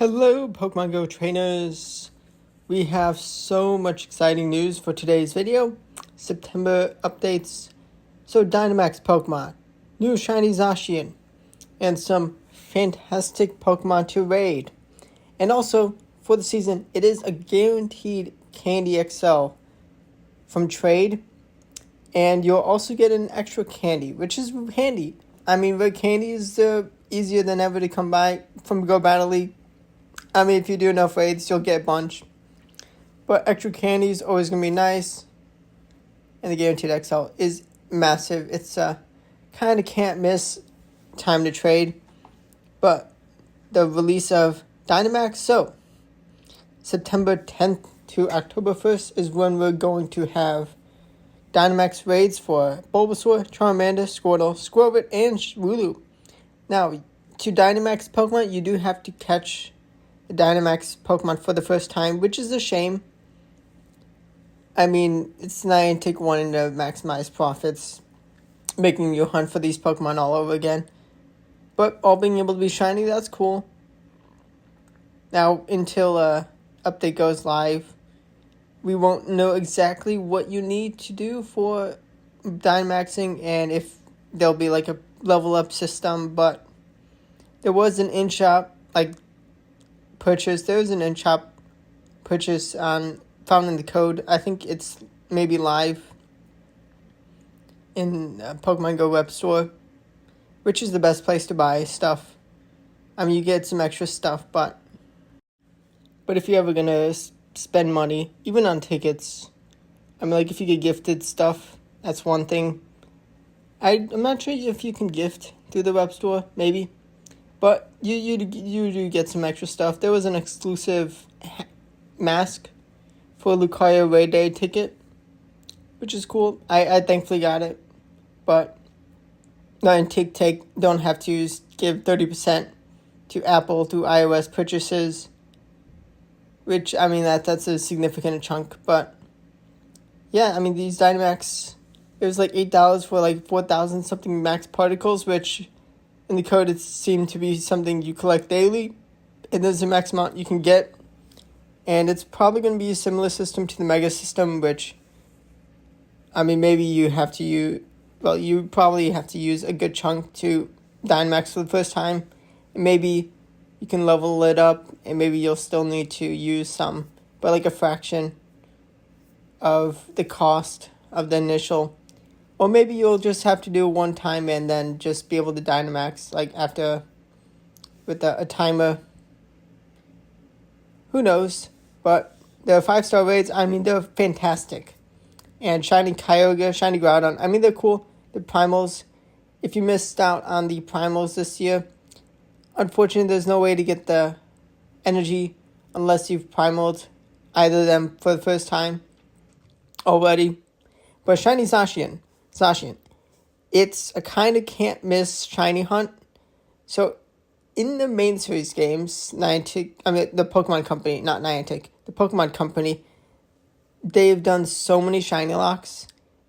Hello, Pokemon Go trainers. We have so much exciting news for today's video. September updates. So Dynamax Pokemon, new shiny Zacian, and some fantastic Pokemon to raid. And also, for the season, it is a guaranteed Candy XL from trade. And you'll also get an extra candy, which is handy. I mean, the candies are easier than ever to come by from Go Battle League. I mean, if you do enough raids, you'll get a bunch. But extra candy is always going to be nice. And the Guaranteed XL is massive. It's a kind of can't miss time to trade. But the release of Dynamax, so September 10th to October 1st is when we're going to have Dynamax raids for Bulbasaur, Charmander, Squirtle, Squirtle, and Wooloo. Now, to Dynamax Pokemon, you do have to catch Dynamax Pokemon for the first time, which is a shame. I mean, it's Niantic wanting to maximize profits, making you hunt for these Pokemon all over again. But all being able to be shiny, that's cool. Now, until update goes live, we won't know exactly what you need to do for Dynamaxing and if there'll be like a level up system, but there was an in-shop purchase. There was an in-shop purchase found in the code. I think it's maybe live in Pokemon Go web store, which is the best place to buy stuff. I mean, you get some extra stuff, but if you're ever gonna spend money, even on tickets, I mean, like if you get gifted stuff, that's one thing. I'm not sure if you can gift through the web store, maybe. But you do get some extra stuff. There was an exclusive mask for Lucario Raid Day ticket, which is cool. I thankfully got it. But Niantic don't have to give 30% to Apple through iOS purchases, which, I mean, that's a significant chunk. But, yeah, I mean, these Dynamax, it was like $8 for like 4,000 something max particles, which in the code, it seemed to be something you collect daily, and there's a max amount you can get, and it's probably going to be a similar system to the Mega System, which, I mean, maybe you probably have to use a good chunk to Dynamax for the first time, and maybe you can level it up, and maybe you'll still need to use some, but like a fraction of the cost of the initial. Or maybe you'll just have to do it one time and then just be able to Dynamax, like after, with a timer. Who knows? But the 5-star raids, I mean, they're fantastic. And Shiny Kyogre, Shiny Groudon, I mean, they're cool. The Primals, if you missed out on the Primals this year, unfortunately, there's no way to get the energy unless you've Primaled either of them for the first time already. But Shiny Zacian, it's a kind of can't miss shiny hunt. So in the main series games, the Pokemon Company, not Niantic, the Pokemon Company, they've done so many shiny locks,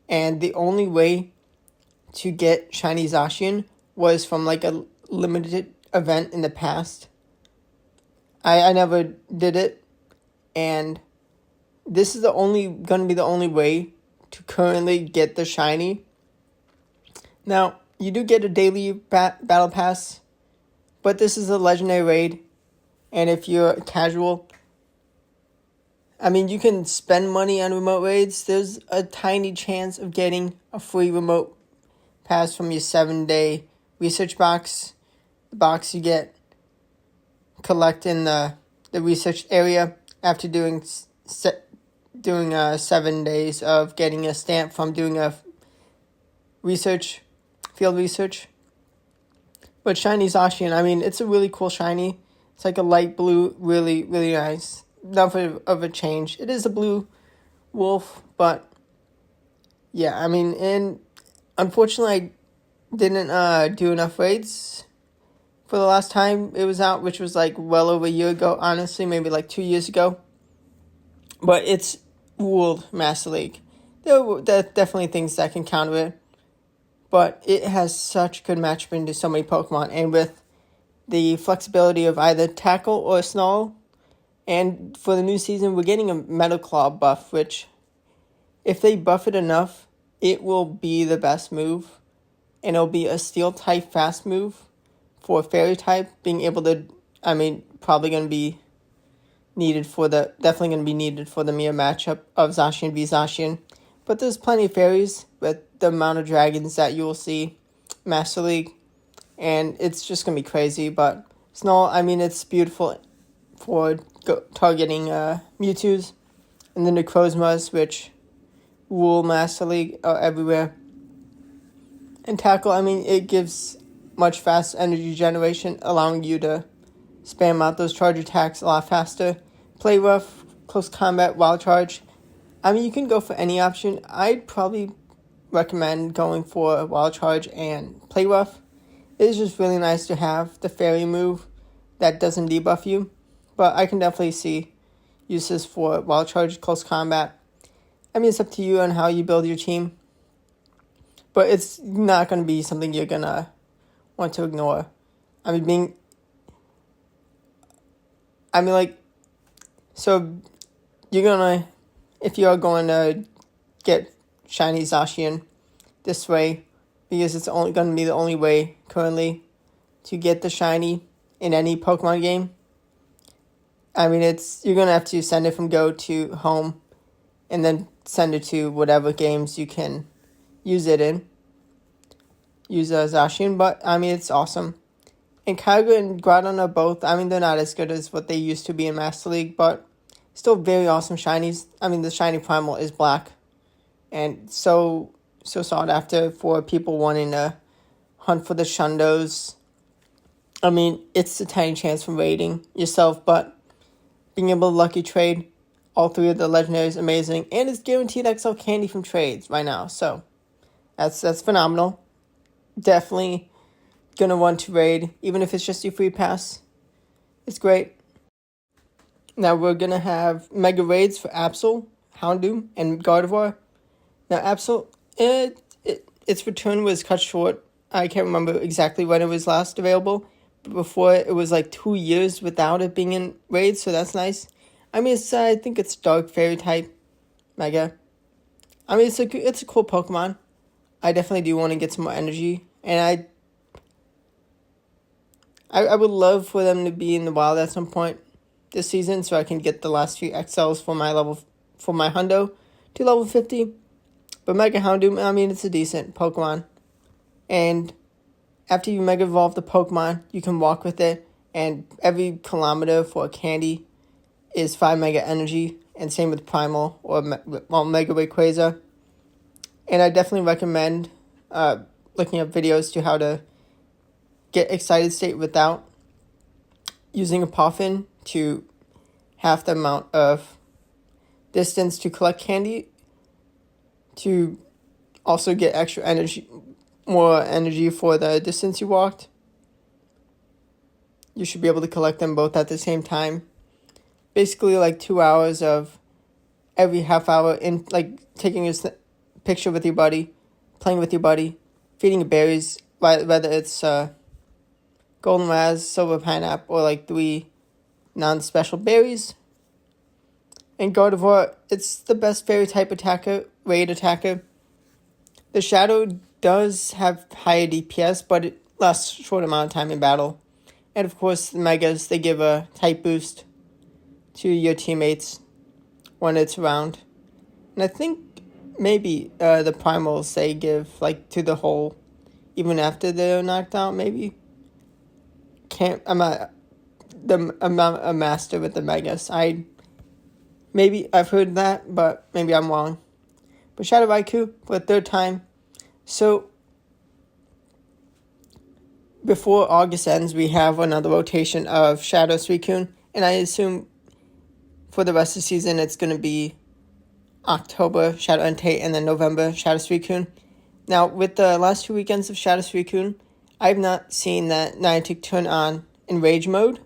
and the only way to get shiny Zacian was from like a limited event in the past. I never did it, and this is going to be the only way to currently get the shiny. Now, you do get a daily battle pass, but this is a legendary raid, and if you're casual, I mean, you can spend money on remote raids. There's a tiny chance of getting a free remote pass from your 7-day research box. The box you collect in the research area after doing 7 days of getting a stamp from doing a field research. But Shiny Zacian, I mean, it's a really cool shiny. It's like a light blue, really, really nice. Enough of a change. It is a blue wolf, but yeah, I mean, and unfortunately, I didn't do enough raids for the last time it was out, which was like well over a year ago, honestly, maybe like 2 years ago. But it's ruled Master League. There are definitely things that can counter it, but it has such good matchup into so many Pokemon, and with the flexibility of either tackle or snarl. And for the new season, we're getting a Metal Claw buff, which, if they buff it enough, it will be the best move. And it'll be a Steel type fast move for a Fairy type, being able to, probably going to be definitely going to be needed for the mirror matchup of Zacian v Zacian. But there's plenty of fairies with the amount of dragons that you will see Master League, and it's just going to be crazy. But Snarl, it's beautiful for targeting Mewtwo's, and then the Necrozmas, which rule Master League everywhere. And Tackle, it gives much fast energy generation, allowing you to spam out those charge attacks a lot faster. Play Rough, Close Combat, Wild Charge. You can go for any option. I'd probably recommend going for Wild Charge and Play Rough. It's just really nice to have the Fairy move that doesn't debuff you. But I can definitely see uses for Wild Charge, Close Combat. It's up to you on how you build your team. But it's not going to be something you're going to want to ignore. So you're going to, if you're going to get Shiny Zacian this way, because it's only going to be the only way currently to get the Shiny in any Pokemon game. You're going to have to send it from Go to home, and then send it to whatever games you can use it in. Use Zacian, but it's awesome. And Kyogre and Groudon are both, they're not as good as what they used to be in Master League, but still very awesome shinies. The shiny Primal is black, and so sought after for people wanting to hunt for the Shundos. It's a tiny chance from raiding yourself, but being able to lucky trade all three of the legendaries is amazing, and it's guaranteed XL candy from trades right now, so that's phenomenal. Definitely gonna want to raid, even if it's just your free pass. It's great. Now we're gonna have mega raids for Absol, Houndoom, and Gardevoir. Now Absol, its return was cut short. I can't remember exactly when it was last available, but before it was like 2 years without it being in raids, so that's nice. I think it's Dark Fairy type Mega. It's a cool Pokemon. I definitely do want to get some more energy, and I would love for them to be in the wild at some point this season, so I can get the last few XLs for my Hundo to level 50. But Mega Houndoom, it's a decent Pokemon, and after you Mega Evolve the Pokemon, you can walk with it, and every kilometer for a candy is 5 Mega Energy, and same with Primal or Mega Rayquaza. And I definitely recommend looking up videos to how to get Excited State without using a Poffin to half the amount of distance to collect candy, to also get extra energy, more energy for the distance you walked. You should be able to collect them both at the same time. Basically, 2 hours of every half hour in taking a picture with your buddy, playing with your buddy, feeding berries, whether it's Golden Raz, Silver Pineapple, or 3 non-special berries. And Gardevoir, it's the best fairy type attacker, raid attacker. The Shadow does have higher DPS, but it lasts a short amount of time in battle. And of course, the Megas, they give a type boost to your teammates when it's around. And I think maybe the Primals, they give to the whole, even after they're knocked out, maybe. I'm not a master with the Megas. I've heard that, but maybe I'm wrong. But Shadow Raikou for the third time. So before August ends, we have another rotation of Shadow Suicune, and I assume for the rest of the season it's going to be October Shadow Entei and then November Shadow Suicune. Now, with the last 2 weekends of Shadow Suicune, I've not seen that Niantic turn on Enrage mode.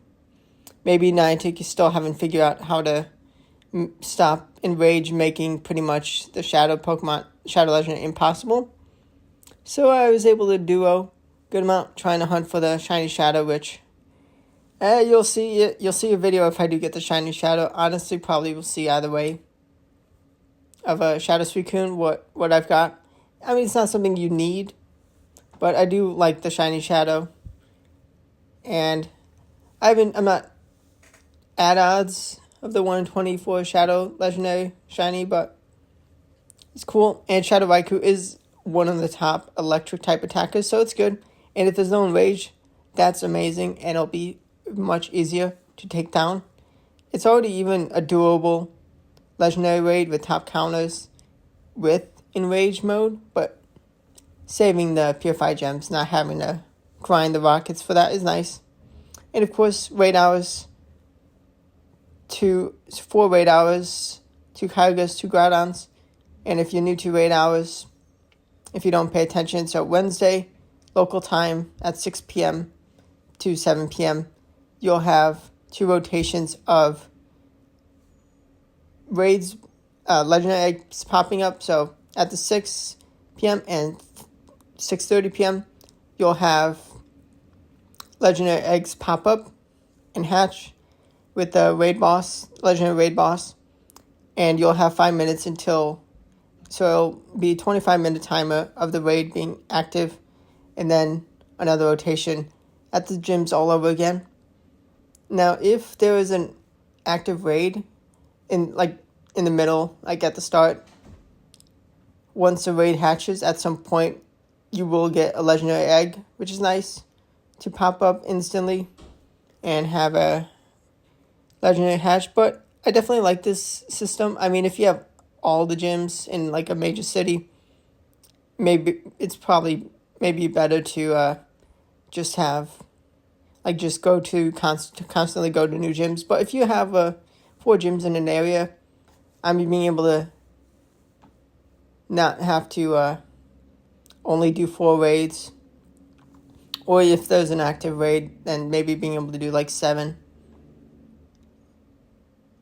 Maybe Niantic still haven't figured out how to stop Enrage making pretty much the Shadow Pokemon, Shadow Legend impossible. So I was able to duo good amount trying to hunt for the Shiny Shadow, which You'll see it. You'll see a video if I do get the shiny shadow. Honestly, probably will see either way of a Shadow Suicune what I've got. I mean, it's not something you need, but I do like the shiny shadow. And I'm not at odds of the 124 Shadow Legendary Shiny, but it's cool. And Shadow Raikou is one of the top electric type attackers, so it's good. And if there's no Enrage, that's amazing, and it'll be much easier to take down. It's already even a doable Legendary raid with top counters with Enrage mode, but saving the Purified Gems, not having to grind the rockets for that is nice. And of course, raid hours, 4 raid hours, 2 Kyogres, 2 Groudons. And if you're new to raid hours, if you don't pay attention, so Wednesday, local time at 6 p.m. to 7 p.m., you'll have 2 rotations of raids, legendary eggs popping up. So at the 6 p.m. and 6:30 p.m., you'll have legendary eggs pop up and hatch with the legendary raid boss, and you'll have 5 minutes until, so it'll be 25-minute timer of the raid being active, and then another rotation at the gyms all over again. Now, if there is an active raid in the middle, like at the start, once the raid hatches, at some point you will get a legendary egg, which is nice to pop up instantly and have a legendary hatch. But I definitely like this system. I mean, if you have all the gyms in like a major city, maybe it's probably better to just have just go to constantly go to new gyms. But if you have 4 gyms in an area, I mean, being able to not have to only do 4 raids, or if there's an active raid, then maybe being able to do like 7.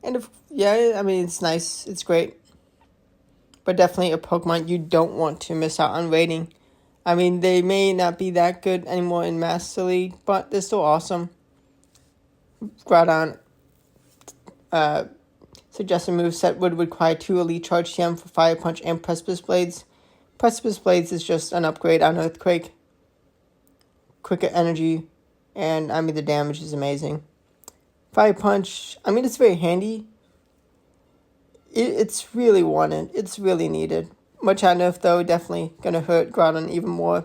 And I mean, it's nice, it's great, but definitely a Pokemon you don't want to miss out on raiding. I mean, they may not be that good anymore in Master League, but they're still awesome. Groudon suggested moveset would require 2 Elite Charge TM for Fire Punch and Precipice Blades. Precipice Blades is just an upgrade on Earthquake. Quicker energy, and I mean, the damage is amazing. Fire Punch, I mean, it's very handy. It's really wanted. It's really needed. Much high nerf, though, definitely going to hurt Groudon even more.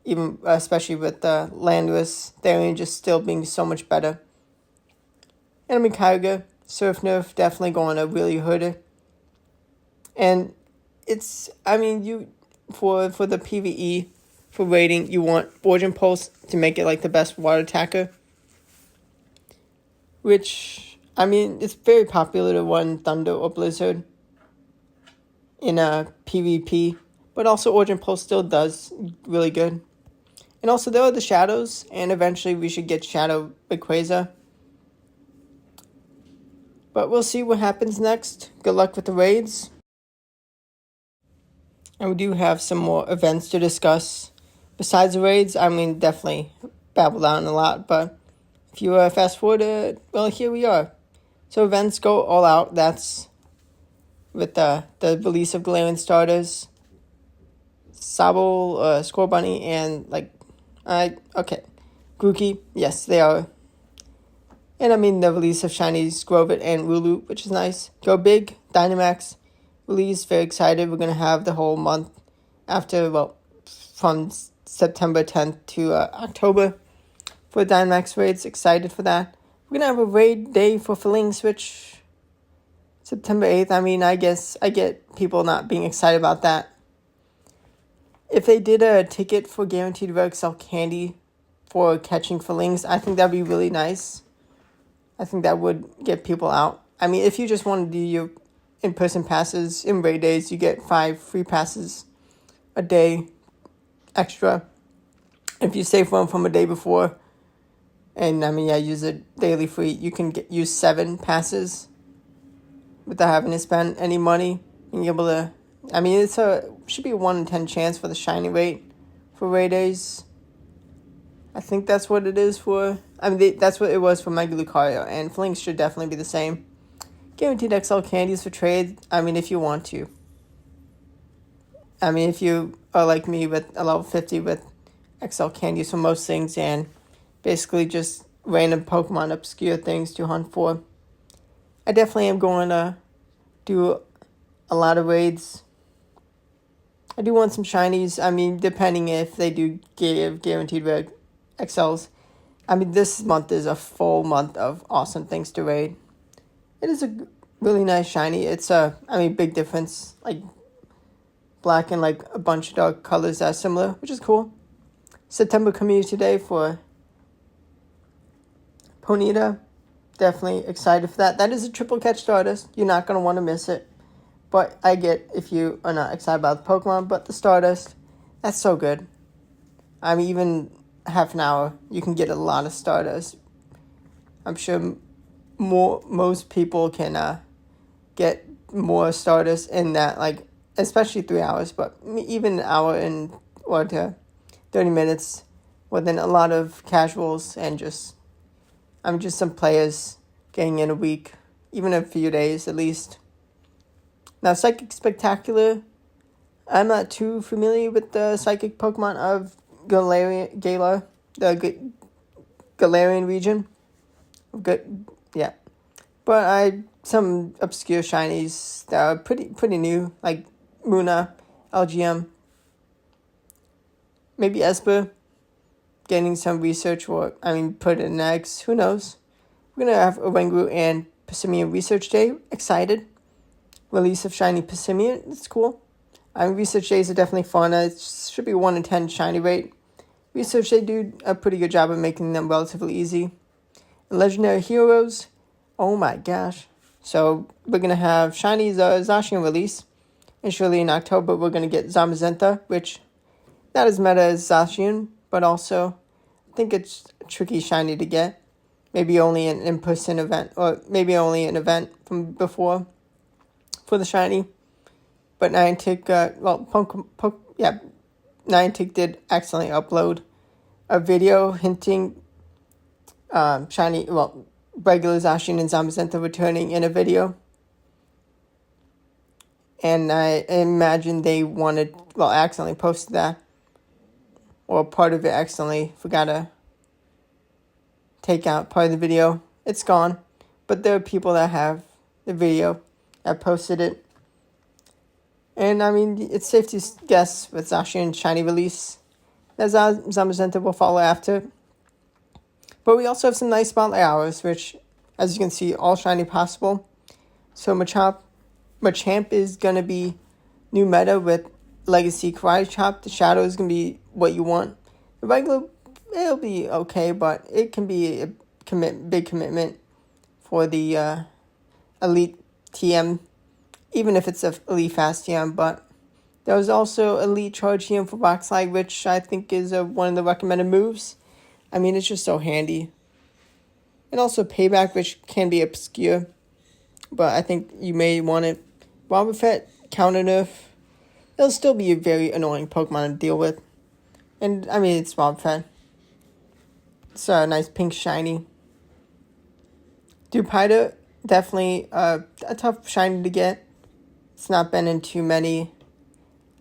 Even especially with the Landorus, their just still being so much better. And I mean, Kyogre, Surf nerf, definitely going to really hurt it. And it's, I mean, you for the PvE, for raiding, you want Origin Pulse to make it like the best water attacker. Which, I mean, it's very popular to run Thunder or Blizzard in a PvP, but also Origin Pulse still does really good. And also there are the Shadows, and eventually we should get Shadow Rayquaza. But we'll see what happens next. Good luck with the raids. And we do have some more events to discuss. Besides the raids, I mean, definitely babbled on a lot, but if you fast forward, well, here we are. So events go all out. That's with the release of Galarian starters, Sobble, Scorbunny, and Grookey. Yes, they are. And I mean the release of shinies, Grovit and Wooloo, which is nice. Go Big, Dynamax release. Very excited. We're gonna have the whole month after, from September 10th to October for Dynamax raids. Excited for that. We're gonna have a raid day for Filling Switch. September 8th, I mean, I guess I get people not being excited about that. If they did a ticket for Guaranteed Rare Excel Candy for catching Fillings, I think that'd be really nice. I think that would get people out. I mean, if you just want to do your in-person passes in raid days, you get 5 free passes a day extra. If you save one from a day before, and I mean, use it daily free, you can use 7 passes without having to spend any money. Being able to, I mean, should be a 1 in 10 chance for the shiny rate for raid days. I think that's what it is for. I mean, that's what it was for Mega Lucario, and Flinks should definitely be the same. Guaranteed XL candies for trade. I mean, if you want to. I mean, if you are like me with a level 50 with XL candies for most things and basically just random Pokemon obscure things to hunt for. I definitely am going to do a lot of raids. I do want some shinies. I mean, depending if they do give guaranteed rare XLs. I mean, this month is a full month of awesome things to raid. It is a really nice shiny. It's big difference. Like, black and like a bunch of dark colors that are similar, which is cool. September Community Day for Ponyta. Definitely excited for that. That is a triple catch Stardust. You're not going to want to miss it. But I get if you are not excited about the Pokemon, but the Stardust, that's so good. I mean, even half an hour, you can get a lot of Stardust. I'm sure most people can get more Stardust in that, like, especially 3 hours, but even an hour or to 30 minutes within a lot of casuals and just some players getting in a week, even a few days at least. Now, Psychic Spectacular, I'm not too familiar with the Psychic Pokemon of the Galarian region. Good, yeah. But some obscure shinies that are pretty new, like Muna, LGM, maybe Esper, getting some research work. Put it next. Who knows? We're going to have a Oranguru and Persimmon Research Day. Excited. Release of Shiny Persimmon. It's cool. Research Days are definitely fun. It should be 1 in 10 shiny rate. Research Day do a pretty good job of making them relatively easy. And Legendary Heroes. Oh my gosh. So we're going to have Shiny's Zacian release. And surely in October we're going to get Zamazenta, which not as meta as Zacian, but also I think it's a tricky shiny to get. Maybe only an in-person event, or maybe only an event from before for the shiny. But Niantic, Niantic did accidentally upload a video hinting regular Zacian and Zamazenta returning in a video. And I imagine they accidentally posted that. Or part of it accidentally forgot to take out part of the video. It's gone. But there are people that have the video that posted it. And it's safe to guess with Zacian shiny release that Zamazenta will follow after. But we also have some nice spotlight hours, which, as you can see, all shiny possible. So Machamp is going to be new meta with Legacy Karate Chop. The Shadow is going to be what you want. The regular, it'll be okay, but it can be a big commitment for the Elite TM, even if it's a Elite Fast TM. But there was also Elite Charge TM for Rock Slide, which I think is one of the recommended moves. It's just so handy. And also Payback, which can be obscure, but I think you may want it. Wobbuffet, Counter Nerf. It'll still be a very annoying Pokemon to deal with. And, it's Wobbuffet. It's a nice pink shiny. Dewpider, definitely a tough shiny to get. It's not been in too many.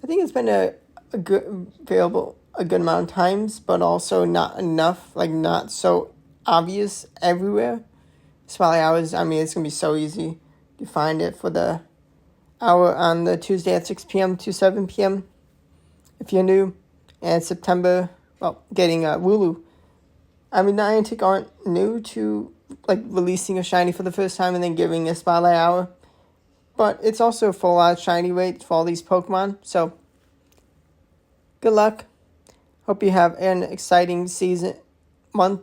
I think it's been available a good amount of times, but also not enough, not so obvious everywhere. Spotlight hours, it's going to be so easy to find it for the hour on the Tuesday at 6 p.m. to 7 p.m. if you're new. And September, getting Wooloo. Niantic aren't new to releasing a shiny for the first time and then giving a spotlight hour. But it's also a full out shiny rate for all these Pokemon. So, good luck. Hope you have an exciting season of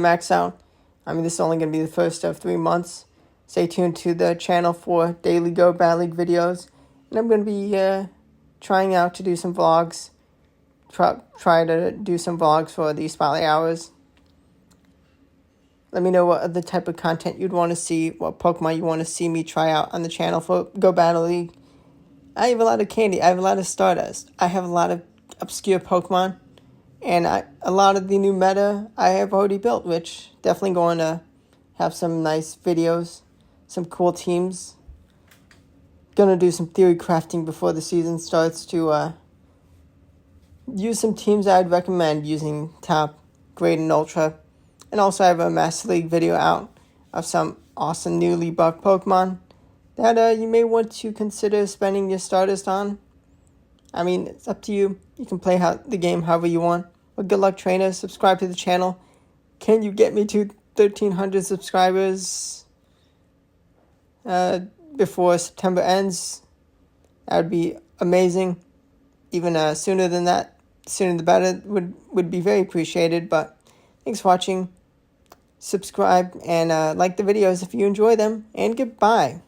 Max Out. This is only going to be the first of 3 months. Stay tuned to the channel for daily Go Battle League videos. And I'm going to be trying out to do some vlogs. Try to do some vlogs for the spotlight hours. Let me know what other type of content you'd want to see, what Pokemon you want to see me try out on the channel for Go Battle League. I have a lot of candy. I have a lot of Stardust. I have a lot of obscure Pokemon. And a lot of the new meta I have already built, which definitely going to have some nice videos, some cool teams. Gonna do some theory crafting before the season starts to use some teams I'd recommend using top, grade, and ultra. And also I have a Master League video out of some awesome newly buffed Pokemon that you may want to consider spending your Stardust on. I mean, it's up to you. You can play the game however you want. But good luck, trainers. Subscribe to the channel. Can you get me to 1,300 subscribers before September ends? That would be amazing. Even sooner than that, sooner the better, would be very appreciated. But thanks for watching. Subscribe and like the videos if you enjoy them. And goodbye.